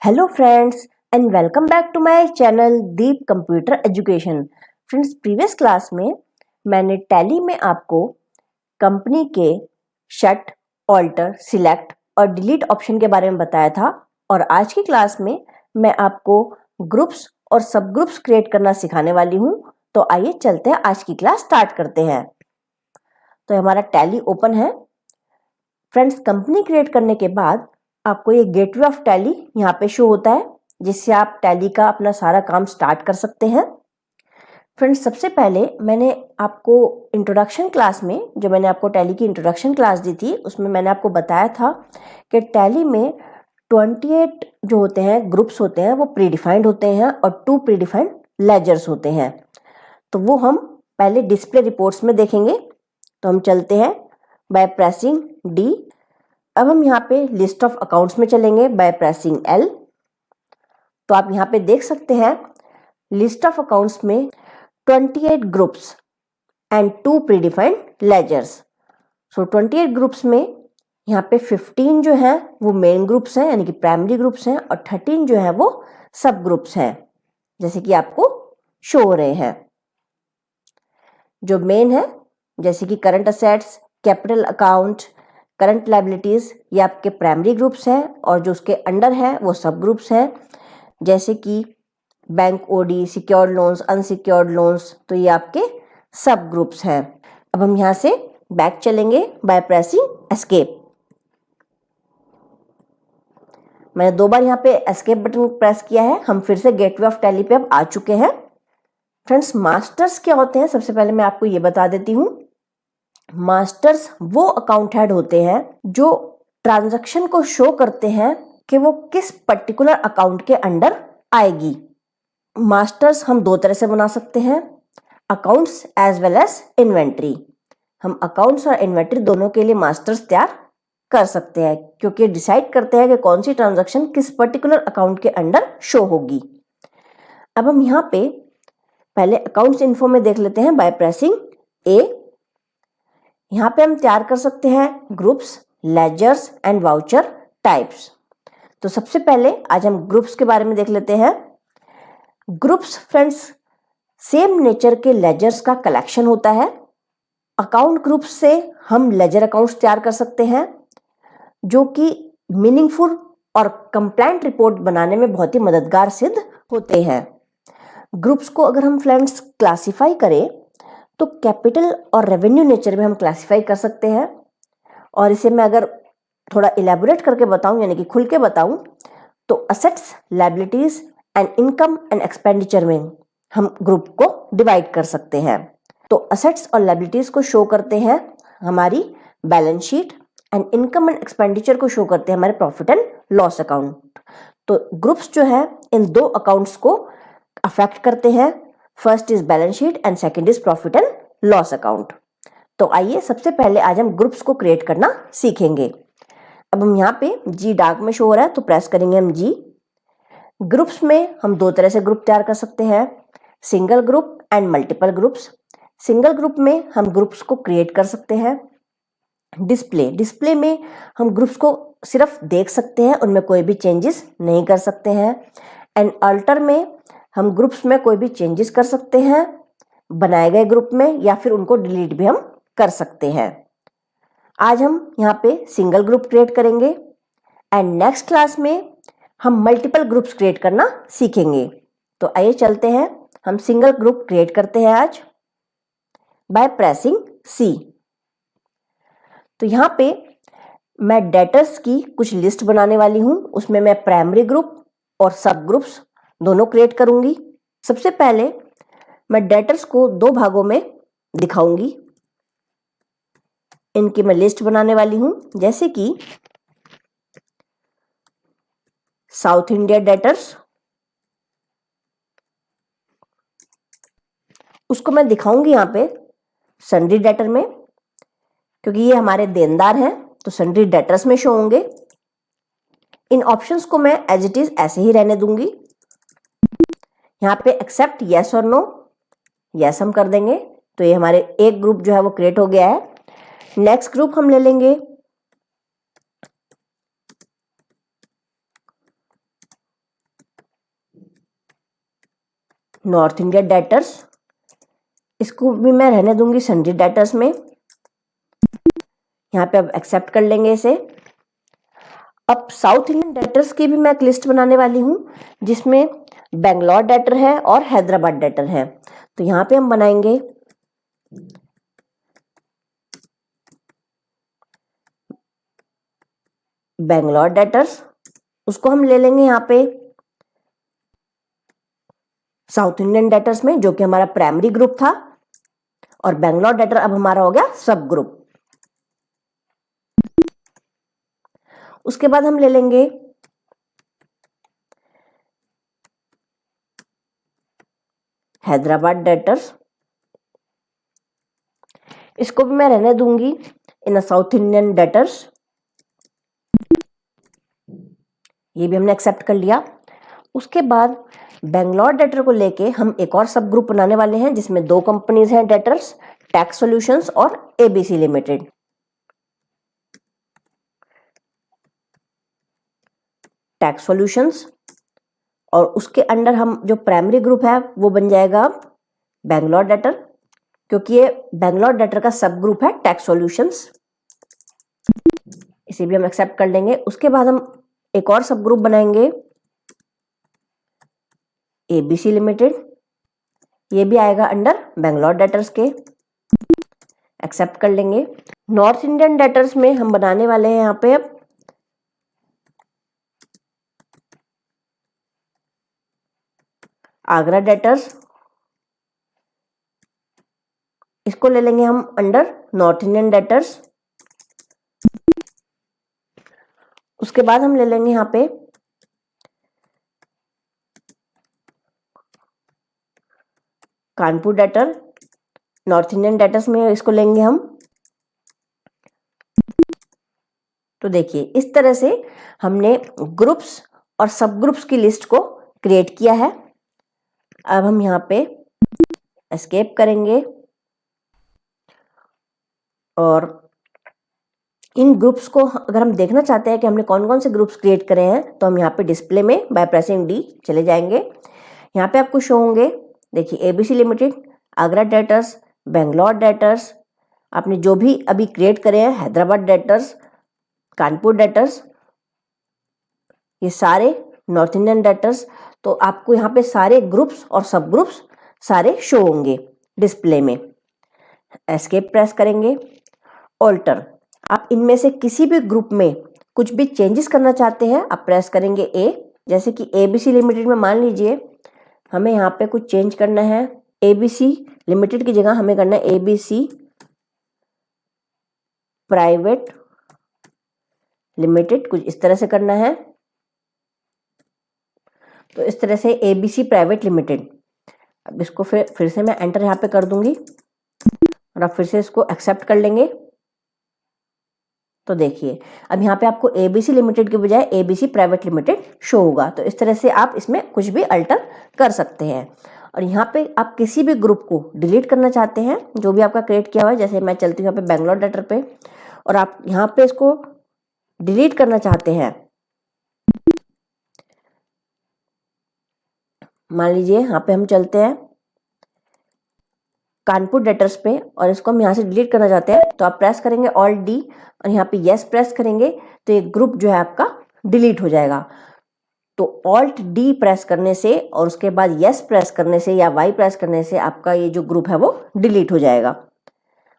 Hello friends and welcome back to my channel Deep computer education. Friends, previous class में मैंने Tally में आपको company के शट, ऑल्टर, सिलेक्ट और डिलीट ऑप्शन के बारे में बताया था और आज की क्लास में मैं आपको ग्रुप्स और सब ग्रुप्स क्रिएट करना सिखाने वाली हूँ। तो आइए चलते हैं, आज की क्लास स्टार्ट करते हैं। तो हमारा टैली ओपन है। फ्रेंड्स, कंपनी क्रिएट करने के बाद आपको ये गेटवे ऑफ टैली यहाँ पे शो होता है, जिससे आप टैली का अपना सारा काम स्टार्ट कर सकते हैं। फ्रेंड्स, सबसे पहले मैंने आपको इंट्रोडक्शन क्लास में, जो मैंने आपको टैली की इंट्रोडक्शन क्लास दी थी, उसमें मैंने आपको बताया था कि टैली में 28 जो होते हैं ग्रुप्स होते हैं वो प्रीडिफाइंड होते हैं और 2 प्रीडिफाइंड लेजर्स होते हैं। तो वो हम पहले डिस्प्ले रिपोर्ट्स में देखेंगे। तो हम चलते हैं बाय प्रेसिंग डी। अब हम यहाँ पे लिस्ट ऑफ अकाउंट्स में चलेंगे बाय प्रेसिंग एल। तो आप यहाँ पे देख सकते हैं लिस्ट ऑफ अकाउंट्स में 28 groups and 2 predefined ledgers. So 28 groups में यहाँ पे 15 जो है वो मेन ग्रुप्स हैं, यानी कि प्राइमरी ग्रुप्स हैं, और 13 जो है वो सब ग्रुप्स हैं, जैसे कि आपको शो हो रहे हैं। जो मेन है जैसे कि current assets, capital account, current liabilities, ये आपके प्राइमरी ग्रुप्स हैं, और जो उसके अंडर है वो सब ग्रुप्स हैं, जैसे कि bank OD, secured loans, unsecured loans, तो ये आपके सब ग्रुप्स हैं। अब हम यहाँ से बैक चलेंगे बाय प्रेसिंग एस्केप। मैंने 2 बार यहाँ पे एस्केप बटन प्रेस किया है। हम फिर से गेटवे ऑफ टैली पे अब आ चुके हैं। फ्रेंड्स, मास्टर्स क्या होते हैं, सबसे पहले मैं आपको ये बता देती हूँ। मास्टर्स वो अकाउंट हेड होते हैं जो ट्रांजैक्शन को शो करते हैं कि वो किस पर्टिकुलर अकाउंट के अंडर आएगी। मास्टर्स हम 2 तरह से बना सकते हैं, accounts as well as inventory. हम अकाउंट्स और इन्वेंट्री दोनों के लिए मास्टर्स तैयार कर सकते हैं, क्योंकि डिसाइड करते हैं कि कौन सी ट्रांजैक्शन किस पर्टिकुलर अकाउंट के अंडर शो होगी। अब हम यहाँ पे पहले अकाउंट्स इन्फो में देख लेते हैं बाय प्रेसिंग ए। यहाँ पे हम तैयार कर सकते हैं groups, ledgers and voucher types. तो सबसे पहले आज हम ग्रुप्स के बारे में देख लेते हैं। ग्रुप्स फ्रेंड्स सेम नेचर के लेजर्स का कलेक्शन होता है। अकाउंट ग्रुप्स से हम लेजर अकाउंट्स तैयार कर सकते हैं, जो कि मीनिंगफुल और कंप्लायंट रिपोर्ट बनाने में बहुत ही मददगार सिद्ध होते हैं। ग्रुप्स को अगर हम फ्रेंड्स क्लासिफाई करें तो कैपिटल और रेवेन्यू नेचर में हम क्लासिफाई कर सकते हैं। और इसे मैं अगर थोड़ा इलेबोरेट करके बताऊं, यानी कि खुल के बताऊं, तो assets, liabilities and income and expenditure में हम ग्रुप को डिवाइड कर सकते हैं। तो असेट्स और लायबिलिटीज को शो करते हैं हमारी balance sheet, and income and expenditure को शो करते हैं हमारे प्रॉफिट एंड लॉस अकाउंट। तो ग्रुप्स जो है इन 2 अकाउंट्स को अफेक्ट करते हैं। First is balance sheet and second is profit and loss account. तो आइए सबसे पहले आज हम ग्रुप्स को क्रिएट करना सीखेंगे। अब हम यहाँ पे जी डार्क में शो हो रहा है, तो प्रेस करेंगे हम जी। ग्रुप्स में हम 2 तरह से ग्रुप तैयार कर सकते हैं, single group and multiple groups. Single group में हम ग्रुप्स को क्रिएट कर सकते हैं। डिस्प्ले में हम ग्रुप्स को सिर्फ देख सकते हैं, उनमें कोई भी चेंजेस नहीं कर सकते हैं। एंड अल्टर में हम ग्रुप्स में कोई भी चेंजेस कर सकते हैं बनाए गए ग्रुप में, या फिर उनको डिलीट भी हम कर सकते हैं। आज हम यहाँ पे सिंगल ग्रुप क्रिएट करेंगे एंड नेक्स्ट क्लास में हम मल्टीपल ग्रुप्स क्रिएट करना सीखेंगे। तो आइए चलते हैं, हम सिंगल ग्रुप क्रिएट करते हैं आज बाय प्रेसिंग सी। तो यहाँ पे मैं डेटर्स की कुछ लिस्ट बनाने वाली हूँ। उसमें मैं प्राइमरी ग्रुप और सब ग्रुप्स दोनों क्रिएट करूंगी। सबसे पहले मैं डेटर्स को 2 भागों में दिखाऊंगी। इनकी मैं लिस्ट बनाने वाली हूं, जैसे कि साउथ इंडिया डेटर्स, उसको मैं दिखाऊंगी यहाँ पे सन्ड्री डेटर में, क्योंकि ये हमारे देनदार हैं, तो सन्ड्री डेटर्स में शो होंगे। इन ऑप्शंस को मैं एज इट इज ऐसे ही रहने दूंगी। यहाँ पे एक्सेप्ट यस और नो, यस हम कर देंगे, तो ये हमारे एक ग्रुप जो है वो क्रिएट हो गया है। नेक्स्ट ग्रुप हम ले लेंगे नॉर्थ इंडिया डेटर्स, इसको भी मैं रहने दूंगी सन्ड्री डेटर्स में। यहाँ पे अब एक्सेप्ट कर लेंगे इसे। अब साउथ इंडियन डेटर्स की भी मैं एक लिस्ट बनाने वाली हूँ जिसमें बेंगलोर डेटर है और हैदराबाद डेटर है। तो यहाँ पे हम बनाएंगे बेंगलोर डेटर्स, उसको हम ले लेंगे यहाँ पे साउथ इंडियन डेटर्स में, जो कि हमारा प्राइमरी ग्रुप था, और बेंगलोर डेटर अब हमारा हो गया सब ग्रुप। उसके बाद हम ले लेंगे हैदराबाद डेटर्स, इसको भी मैं रहने दूंगी इन साउथ इंडियन डेटर्स। ये भी हमने एक्सेप्ट कर लिया। उसके बाद बेंगलोर डेटर को लेके हम एक और सब ग्रुप बनाने वाले हैं जिसमें दो कंपनीज हैं डेटर्स, टैक्स सॉल्यूशंस और एबीसी लिमिटेड। टैक्स सॉल्यूशंस, और उसके अंडर हम जो प्राइमरी ग्रुप है वो बन जाएगा बेंगलोर डेटर, क्योंकि ये बेंगलोर डेटर का सब ग्रुप है टैक्स सॉल्यूशंस। इसे भी हम एक्सेप्ट कर लेंगे। उसके बाद हम एक और सब ग्रुप बनाएंगे एबीसी लिमिटेड, ये भी आएगा अंडर बेंगलोर डेटर्स के, एक्सेप्ट कर लेंगे। नॉर्थ इंडियन डेटर्स में हम बनाने वाले हैं यहाँ पे अब आगरा डेटर्स, इसको ले लेंगे हम अंडर नॉर्थ इंडियन डेटर्स। उसके बाद हम ले लेंगे यहाँ पे Kanpur debtor, north Indian debtors में इसको लेंगे हम। तो देखिए इस तरह से हमने ग्रुप्स और सब ग्रुप्स की लिस्ट को क्रिएट किया है। अब हम यहाँ पे एस्केप करेंगे और इन ग्रुप्स को अगर हम देखना चाहते हैं कि हमने कौन कौन से ग्रुप्स क्रिएट करे हैं तो हम यहाँ पे डिस्प्ले में बाय प्रेसिंग डी चले जाएंगे। यहाँ पे आपको शो होंगे, देखिए ABC limited, Agra debtors, Bangalore debtors, आपने जो भी अभी क्रिएट करे हैं, हैदराबाद डेटर्स, कानपुर डेटर्स, ये सारे नॉर्थ इंडियन डेटर्स। तो आपको यहाँ पे सारे ग्रुप्स और सब ग्रुप्स सारे शो होंगे डिस्प्ले में। एस्केप प्रेस करेंगे, ऑल्टर, आप इनमें से किसी भी ग्रुप में कुछ भी चेंजेस करना चाहते हैं आप प्रेस करेंगे ए। जैसे कि एबीसी लिमिटेड में मान लीजिए हमें यहाँ पे कुछ चेंज करना है, एबीसी लिमिटेड की जगह हमें करना है एबीसी प्राइवेट लिमिटेड, कुछ इस तरह से करना है। तो इस तरह से एबीसी प्राइवेट लिमिटेड, अब इसको फिर से मैं एंटर यहाँ पे कर दूंगी और अब फिर से इसको एक्सेप्ट कर लेंगे। तो देखिए अब यहाँ पे आपको एबीसी लिमिटेड के बजाय एबीसी प्राइवेट लिमिटेड शो होगा। तो इस तरह से आप इसमें कुछ भी अल्टर कर सकते हैं। और यहाँ पे आप किसी भी ग्रुप को डिलीट करना चाहते हैं जो भी आपका क्रिएट किया हुआ है, जैसे मैं चलती हूँ यहाँ पे बेंगलोर डेटर पे, और आप यहाँ पे इसको डिलीट करना चाहते हैं, मान लीजिए यहाँ पे हम चलते हैं कानपुर डेटर्स पे और इसको हम यहाँ से डिलीट करना चाहते हैं, तो आप प्रेस करेंगे ऑल्ट डी और यहाँ पे यस प्रेस करेंगे तो ये ग्रुप जो है आपका डिलीट हो जाएगा। तो ऑल्ट डी प्रेस करने से और उसके बाद यस प्रेस करने से या वाई प्रेस करने से आपका ये जो ग्रुप है वो डिलीट हो जाएगा।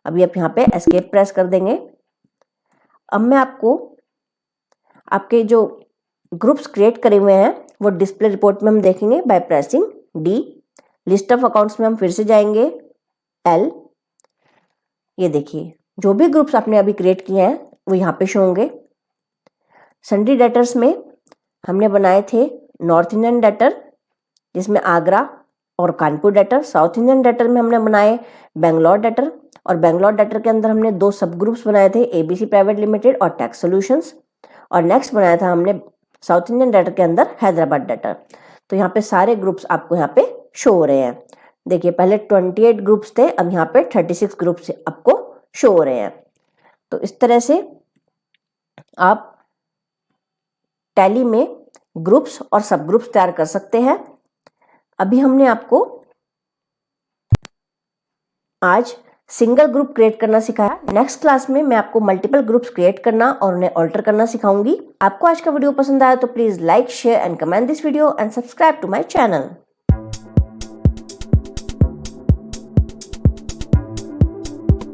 अभी आप यहाँ पे एस्केप प्रेस कर देंगे। अब मैं आपको आपके जो ग्रुप्स क्रिएट करे हुए हैं वो डिस्प्ले रिपोर्ट में हम देखेंगे by pressing D. List of accounts में हम फिर से जाएंगे एल, ये देखिए जो भी ग्रुप्स आपने अभी क्रिएट किए हैं वो यहाँ पे शो होंगे। सन्ड्री डेटर्स में हमने बनाए थे नॉर्थ इंडियन डेटर जिसमें आगरा और Kanpur debtor. South Indian debtor में हमने बनाए बेंगलोर डेटर, और बेंगलोर डेटर के अंदर हमने दो सब ग्रुप्स बनाए थे एबीसी प्राइवेट लिमिटेड और टैक्स सॉल्यूशंस, और नेक्स्ट बनाया था हमने साउथ इंडियन डेटर के अंदर हैदराबाद डेटर। तो यहाँ पे सारे ग्रुप्स आपको यहाँ पे शो हो रहे हैं। देखिए पहले 28 ग्रुप्स थे, अब यहाँ पे 36 ग्रुप्स आपको शो हो रहे हैं। तो इस तरह से आप टैली में ग्रुप्स और सब ग्रुप्स तैयार कर सकते हैं। अभी हमने आपको आज सिंगल ग्रुप क्रिएट करना सिखाया। नेक्स्ट क्लास में मैं आपको मल्टीपल ग्रुप्स क्रिएट करना और उन्हें ऑल्टर करना सिखाऊंगी। आपको आज का वीडियो पसंद आया तो please like, share and comment this video and subscribe to my channel.